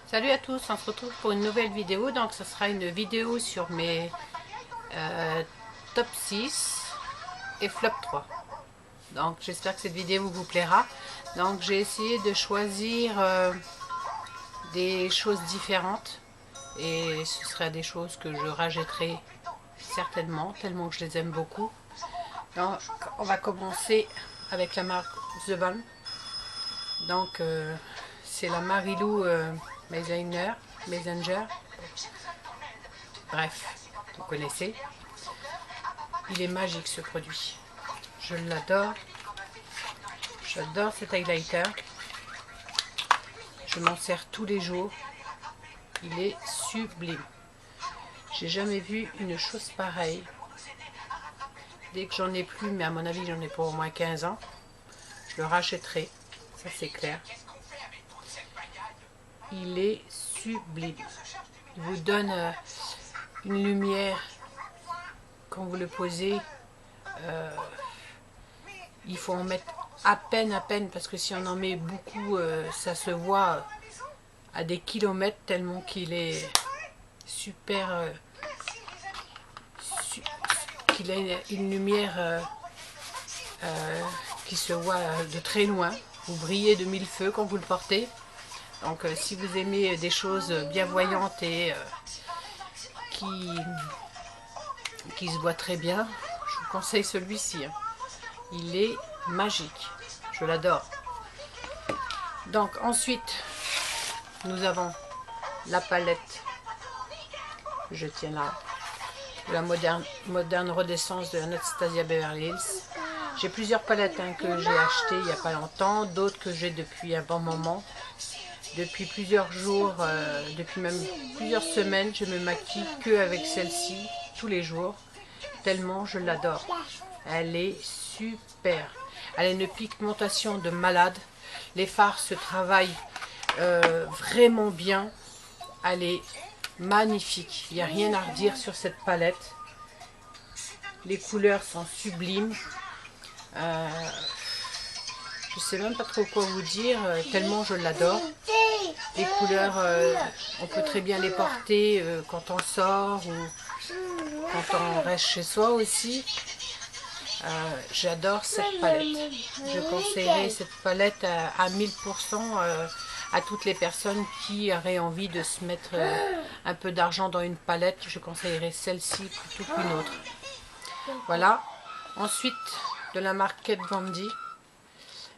Salut à tous, on se retrouve pour une nouvelle vidéo. Donc ce sera une vidéo sur mes top 6 et flop 3. Donc j'espère que cette vidéo vous plaira. Donc j'ai essayé de choisir des choses différentes. Et ce sera des choses que je rachèterai certainement, tellement que je les aime beaucoup. Donc on va commencer avec la marque The Balm. Donc c'est la Marilou Messenger. Bref, vous connaissez. Il est magique ce produit. Je l'adore. J'adore cet highlighter. Je m'en sers tous les jours. Il est sublime. J'ai jamais vu une chose pareille. Dès que j'en ai plus, mais à mon avis j'en ai pour au moins 15 ans, je le rachèterai. Ça c'est clair. Il est sublime. Il vous donne une lumière quand vous le posez. Il faut en mettre à peine, parce que si on en met beaucoup, ça se voit à des kilomètres tellement qu'il est super, qu'il a une lumière qui se voit de très loin. Vous brillez de mille feux quand vous le portez. Donc si vous aimez des choses bien voyantes et qui se voient très bien, je vous conseille celui-ci. Il est magique, je l'adore. Donc ensuite, nous avons la palette, je tiens là, de la moderne renaissance de Anastasia Beverly Hills. J'ai plusieurs palettes que j'ai achetées il n'y a pas longtemps, d'autres que j'ai depuis un bon moment. Depuis plusieurs jours, depuis même plusieurs semaines, je me maquille que avec celle-ci tous les jours, tellement je l'adore. Elle est super. Elle a une pigmentation de malade. Les fards se travaillent vraiment bien. Elle est magnifique. Il n'y a rien à redire sur cette palette. Les couleurs sont sublimes. Je sais même pas trop quoi vous dire, tellement je l'adore. Les couleurs, on peut très bien les porter quand on sort ou quand on reste chez soi aussi. J'adore cette palette. Je conseillerais cette palette à 1000% à toutes les personnes qui auraient envie de se mettre un peu d'argent dans une palette. Je conseillerais celle-ci plutôt qu'une autre. Voilà. Ensuite, de la marque Kat Von D,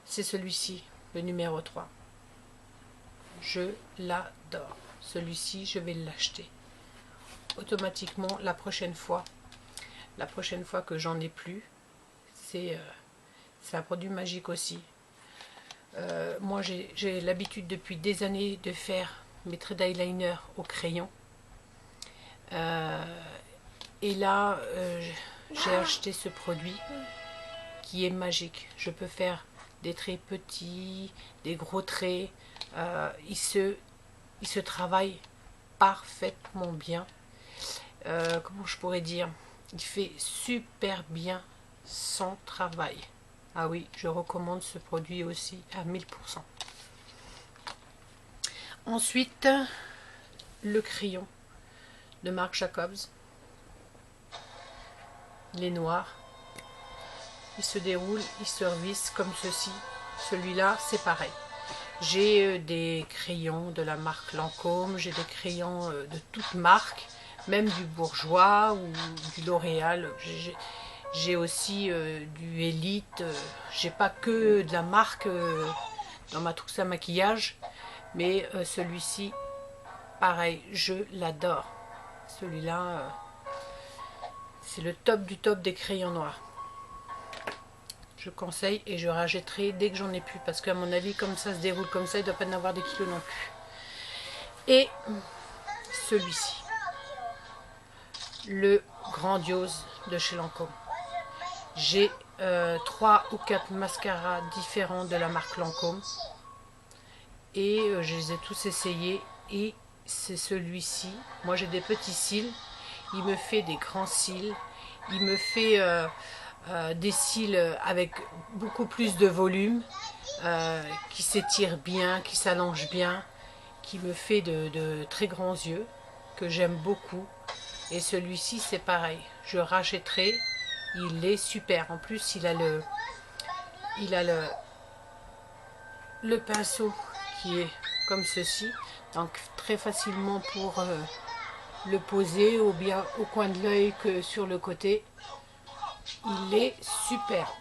c'est celui-ci, le numéro 3. Je l'adore. Celui-ci, je vais l'acheter automatiquement la prochaine fois que j'en ai plus. C'est un produit magique aussi. Moi, j'ai l'habitude depuis des années de faire mes traits d'eyeliner au crayon. Et là, j'ai acheté ce produit qui est magique. Je peux faire des traits petits, des gros traits. Il se travaille parfaitement bien. Comment je pourrais dire? Il fait super bien son travail. Ah oui, je recommande ce produit aussi à 1000%. Ensuite, le crayon de Marc Jacobs. Il est noir. Il se déroule, il se revisse comme ceci. Celui-là, c'est pareil. J'ai des crayons de la marque Lancôme, j'ai des crayons de toutes marques, même du Bourjois ou du L'Oréal. J'ai aussi du Elite. J'ai pas que de la marque dans ma trousse à maquillage, mais celui-ci, pareil, je l'adore. Celui-là, c'est le top du top des crayons noirs. Je conseille et je rachèterai dès que j'en ai plus, parce qu'à mon avis, comme ça se déroule comme ça, il ne doit pas en avoir des kilos non plus. Et celui-ci, le Grandiose de chez Lancôme. J'ai 3 ou 4 mascaras différents de la marque Lancôme et je les ai tous essayés, et c'est celui-ci. Moi j'ai des petits cils, il me fait des grands cils, il me fait des cils avec beaucoup plus de volume, qui s'étirent bien, qui s'allongent bien. qui me fait de très grands yeux, que j'aime beaucoup. Et celui-ci c'est pareil, je rachèterai, il est super. En plus il a le pinceau qui est comme ceci, donc très facilement pour le poser ou bien au coin de l'œil que sur le côté. Il est super.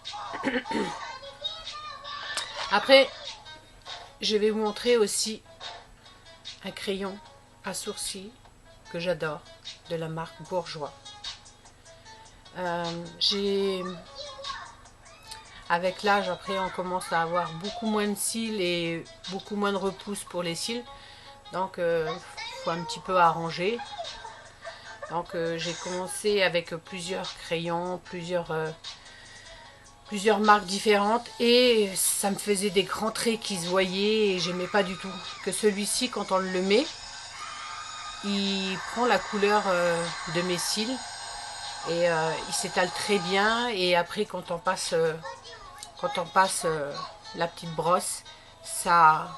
Après, je vais vous montrer aussi un crayon à sourcils que j'adore, de la marque Bourjois. Avec l'âge, après, on commence à avoir beaucoup moins de cils et beaucoup moins de repousse pour les cils. Donc, faut un petit peu arranger. Donc, j'ai commencé avec plusieurs crayons, plusieurs marques différentes. Et ça me faisait des grands traits qui se voyaient et j'aimais pas du tout. Que celui-ci, quand on le met, il prend la couleur de mes cils. Et il s'étale très bien. Et après, quand on passe la petite brosse, ça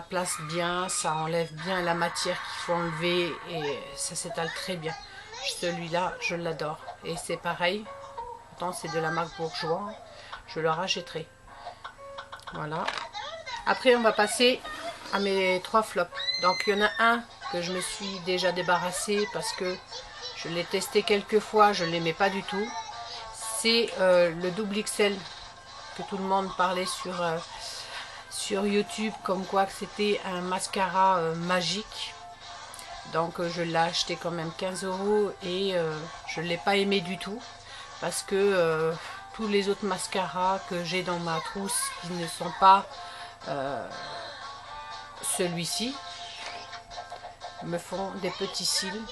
place bien, ça enlève bien la matière qu'il faut enlever et ça s'étale très bien. Celui-là, je l'adore. Et c'est pareil, pourtant c'est de la marque Bourjois, je le rachèterai. Voilà. Après, on va passer à mes 3 flops. Donc, il y en a un que je me suis déjà débarrassé parce que je l'ai testé quelques fois, je ne l'aimais pas du tout. C'est le double XL que tout le monde parlait sur YouTube, comme quoi que c'était un mascara magique. Donc je l'ai acheté quand même 15 € et je ne l'ai pas aimé du tout parce que tous les autres mascaras que j'ai dans ma trousse qui ne sont pas celui-ci me font des petits cils.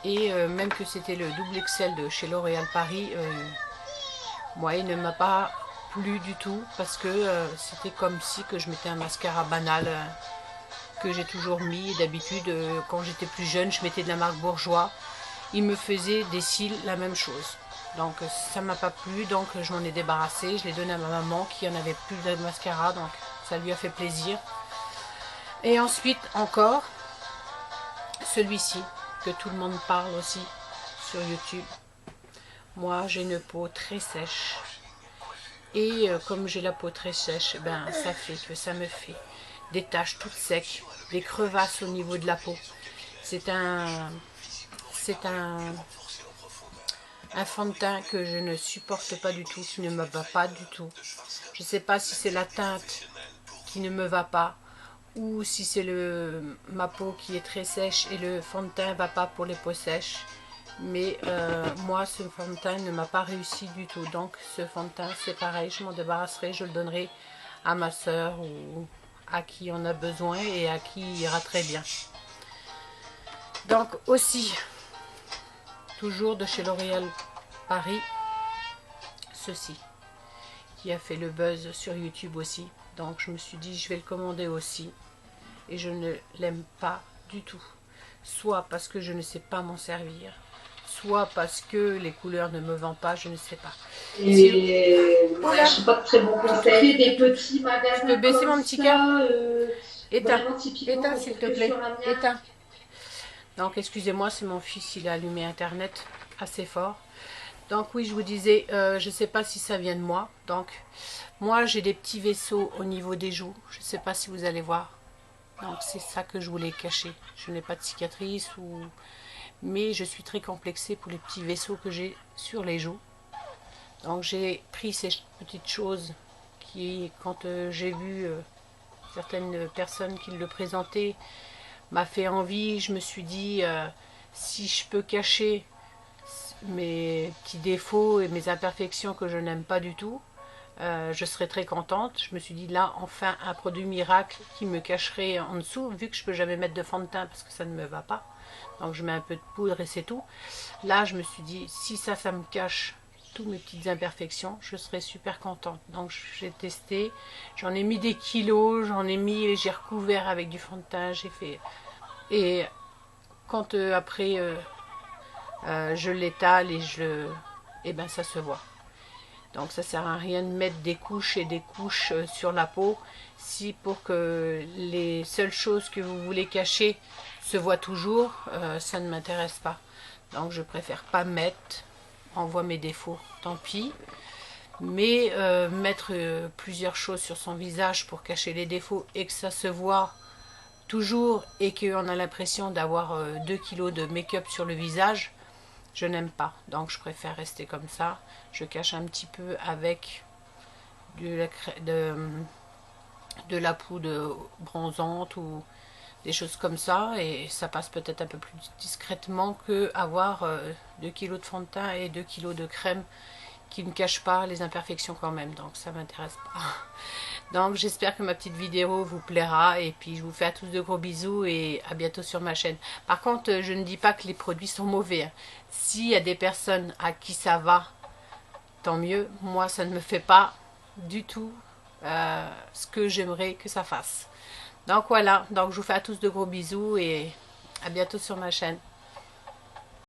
Et même que c'était le double XL de chez L'Oréal Paris, moi il ne m'a pas plu du tout parce que c'était comme si que je mettais un mascara banal que j'ai toujours mis. D'habitude quand j'étais plus jeune je mettais de la marque Bourjois, il me faisait des cils la même chose, donc ça m'a pas plu, donc je m'en ai débarrassé, je l'ai donné à ma maman qui en avait plus de mascara, donc ça lui a fait plaisir. Et ensuite encore celui-ci que tout le monde parle aussi sur YouTube. Moi j'ai une peau très sèche et comme j'ai la peau très sèche, ben ça fait que ça me fait des taches toutes secs, des crevasses au niveau de la peau. C'est un fond de teint que je ne supporte pas du tout, qui ne me va pas du tout. Je ne sais pas si c'est la teinte qui ne me va pas ou si c'est ma peau qui est très sèche et le fond de teint ne va pas pour les peaux sèches. Mais moi ce fond de teint ne m'a pas réussi du tout, donc ce fond de teint c'est pareil, je m'en débarrasserai, je le donnerai à ma soeur ou à qui en a besoin et à qui il ira très bien. Donc aussi, toujours de chez L'Oréal Paris, ceci qui a fait le buzz sur YouTube aussi, donc je me suis dit je vais le commander aussi et je ne l'aime pas du tout, soit parce que je ne sais pas m'en servir, soit parce que les couleurs ne me vont pas, je ne sais pas. Et voilà, je sais pas de très bons conseils, des petits magasins. Je peux baisser mon petit cœur. Éteins, éteins s'il te plaît, éteins. Donc excusez-moi, c'est mon fils, il a allumé internet assez fort. Donc oui, je vous disais, je ne sais pas si ça vient de moi. Donc moi j'ai des petits vaisseaux au niveau des joues, je ne sais pas si vous allez voir. Donc c'est ça que je voulais cacher. Je n'ai pas de cicatrice mais je suis très complexée pour les petits vaisseaux que j'ai sur les joues. Donc j'ai pris ces petites choses qui, quand j'ai vu certaines personnes qui le présentaient, m'a fait envie. Je me suis dit, si je peux cacher mes petits défauts et mes imperfections que je n'aime pas du tout, je serais très contente. Je me suis dit là, enfin, un produit miracle qui me cacherait en dessous, vu que je peux jamais mettre de fond de teint parce que ça ne me va pas. Donc je mets un peu de poudre et c'est tout. Là, je me suis dit, si ça me cache toutes mes petites imperfections, je serais super contente. Donc j'ai testé, j'en ai mis des kilos, j'ai recouvert avec du fond de teint, j'ai fait. Et quand après je l'étale et ben ça se voit. Donc ça sert à rien de mettre des couches et des couches sur la peau Si pour que les seules choses que vous voulez cacher se voient toujours, ça ne m'intéresse pas. Donc je préfère pas mettre, on voit mes défauts, tant pis. Mais mettre plusieurs choses sur son visage pour cacher les défauts et que ça se voit toujours et qu'on a l'impression d'avoir 2 kilos de make-up sur le visage, je n'aime pas. Donc je préfère rester comme ça. Je cache un petit peu avec de la poudre bronzante ou des choses comme ça, et ça passe peut-être un peu plus discrètement que avoir 2 kilos de fond de teint et 2 kilos de crème qui ne cache pas les imperfections quand même, donc ça m'intéresse pas. Donc j'espère que ma petite vidéo vous plaira, et puis je vous fais à tous de gros bisous et à bientôt sur ma chaîne. Par contre, je ne dis pas que les produits sont mauvais, hein. S'il y a des personnes à qui ça va, tant mieux. Moi, ça ne me fait pas du tout ce que j'aimerais que ça fasse. Donc voilà, donc je vous fais à tous de gros bisous et à bientôt sur ma chaîne.